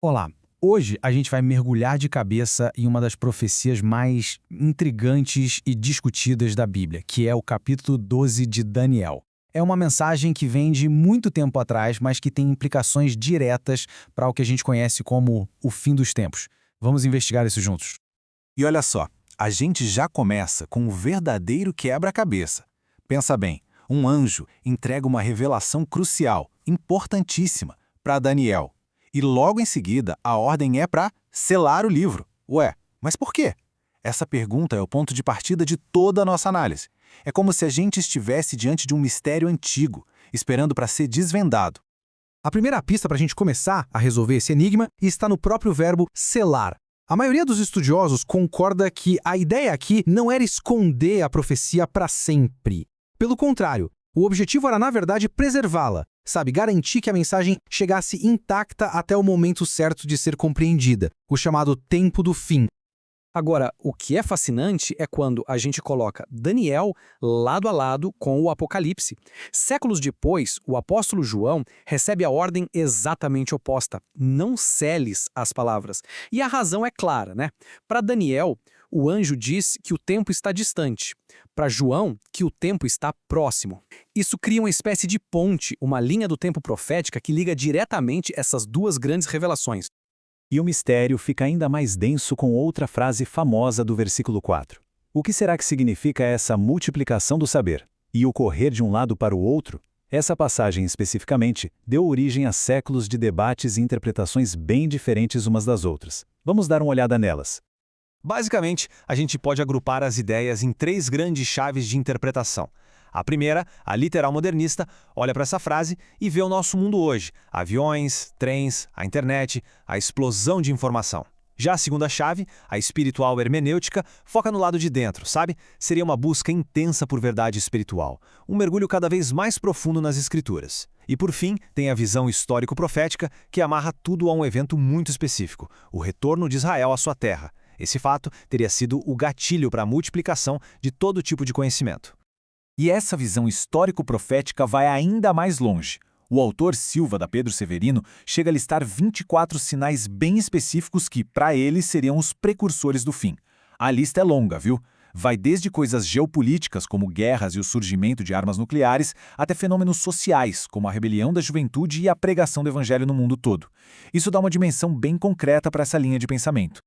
Olá, hoje a gente vai mergulhar de cabeça em uma das profecias mais intrigantes e discutidas da Bíblia, que é o capítulo 12 de Daniel. É uma mensagem que vem de muito tempo atrás, mas que tem implicações diretas para o que a gente conhece como o fim dos tempos. Vamos investigar isso juntos. E olha só, a gente já começa com um verdadeiro quebra-cabeça. Pensa bem, um anjo entrega uma revelação crucial, importantíssima, para Daniel. E logo em seguida, a ordem é para selar o livro. Ué, mas por quê? Essa pergunta é o ponto de partida de toda a nossa análise. É como se a gente estivesse diante de um mistério antigo, esperando para ser desvendado. A primeira pista para a gente começar a resolver esse enigma está no próprio verbo selar. A maioria dos estudiosos concorda que a ideia aqui não era esconder a profecia para sempre. Pelo contrário, o objetivo era, na verdade, preservá-la, sabe, garantir que a mensagem chegasse intacta até o momento certo de ser compreendida, o chamado tempo do fim. Agora, o que é fascinante é quando a gente coloca Daniel lado a lado com o Apocalipse. Séculos depois, o apóstolo João recebe a ordem exatamente oposta: não seles as palavras. E a razão é clara, né? Para Daniel, o anjo diz que o tempo está distante. Para João, que o tempo está próximo. Isso cria uma espécie de ponte, uma linha do tempo profética que liga diretamente essas duas grandes revelações. E o mistério fica ainda mais denso com outra frase famosa do versículo 4. O que será que significa essa multiplicação do saber? E o correr de um lado para o outro? Essa passagem especificamente deu origem a séculos de debates e interpretações bem diferentes umas das outras. Vamos dar uma olhada nelas. Basicamente, a gente pode agrupar as ideias em três grandes chaves de interpretação. A primeira, a literal modernista, olha para essa frase e vê o nosso mundo hoje: aviões, trens, a internet, a explosão de informação. Já a segunda chave, a espiritual hermenêutica, foca no lado de dentro, sabe? Seria uma busca intensa por verdade espiritual, um mergulho cada vez mais profundo nas escrituras. E por fim, tem a visão histórico-profética, que amarra tudo a um evento muito específico: o retorno de Israel à sua terra. Esse fato teria sido o gatilho para a multiplicação de todo tipo de conhecimento. E essa visão histórico-profética vai ainda mais longe. O autor Silva, da Pedro Severino, chega a listar 24 sinais bem específicos que, para ele, seriam os precursores do fim. A lista é longa, viu? Vai desde coisas geopolíticas, como guerras e o surgimento de armas nucleares, até fenômenos sociais, como a rebelião da juventude e a pregação do evangelho no mundo todo. Isso dá uma dimensão bem concreta para essa linha de pensamento.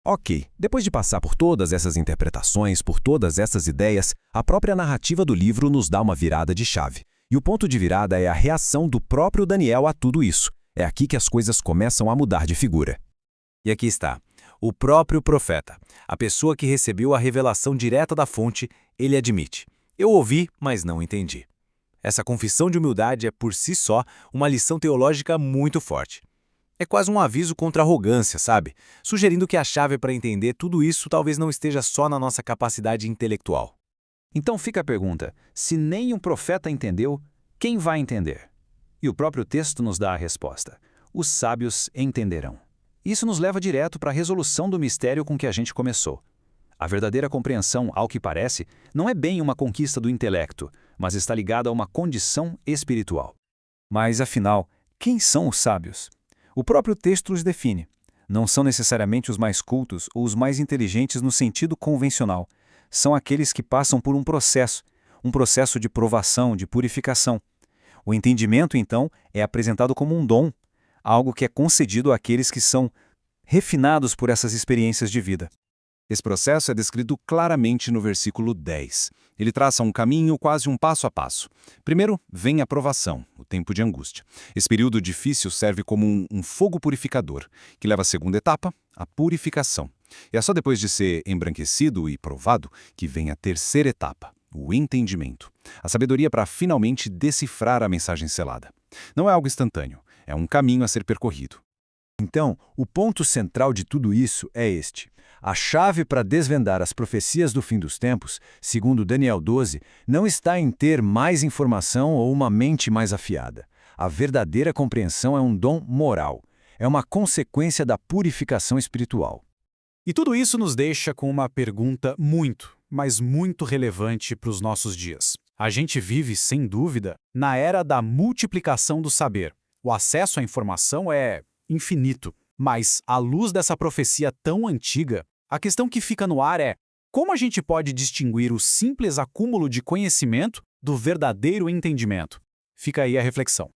Ok, depois de passar por todas essas interpretações, por todas essas ideias, a própria narrativa do livro nos dá uma virada de chave. E o ponto de virada é a reação do próprio Daniel a tudo isso. É aqui que as coisas começam a mudar de figura. E aqui está. O próprio profeta, a pessoa que recebeu a revelação direta da fonte, ele admite: eu ouvi, mas não entendi. Essa confissão de humildade é, por si só, uma lição teológica muito forte. É quase um aviso contra a arrogância, sabe? Sugerindo que a chave para entender tudo isso talvez não esteja só na nossa capacidade intelectual. Então fica a pergunta: se nem um profeta entendeu, quem vai entender? E o próprio texto nos dá a resposta: os sábios entenderão. Isso nos leva direto para a resolução do mistério com que a gente começou. A verdadeira compreensão, ao que parece, não é bem uma conquista do intelecto, mas está ligada a uma condição espiritual. Mas, afinal, quem são os sábios? O próprio texto os define. Não são necessariamente os mais cultos ou os mais inteligentes no sentido convencional. São aqueles que passam por um processo de provação, de purificação. O entendimento, então, é apresentado como um dom, algo que é concedido àqueles que são refinados por essas experiências de vida. Esse processo é descrito claramente no versículo 10. Ele traça um caminho, quase um passo a passo. Primeiro, vem a provação, o tempo de angústia. Esse período difícil serve como um fogo purificador, que leva à segunda etapa, a purificação. E é só depois de ser embranquecido e provado que vem a terceira etapa, o entendimento. A sabedoria para finalmente decifrar a mensagem selada. Não é algo instantâneo, é um caminho a ser percorrido. Então, o ponto central de tudo isso é este. A chave para desvendar as profecias do fim dos tempos, segundo Daniel 12, não está em ter mais informação ou uma mente mais afiada. A verdadeira compreensão é um dom moral. É uma consequência da purificação espiritual. E tudo isso nos deixa com uma pergunta muito, mas muito relevante para os nossos dias. A gente vive, sem dúvida, na era da multiplicação do saber. O acesso à informação é infinito. Mas, à luz dessa profecia tão antiga, a questão que fica no ar é: como a gente pode distinguir o simples acúmulo de conhecimento do verdadeiro entendimento? Fica aí a reflexão.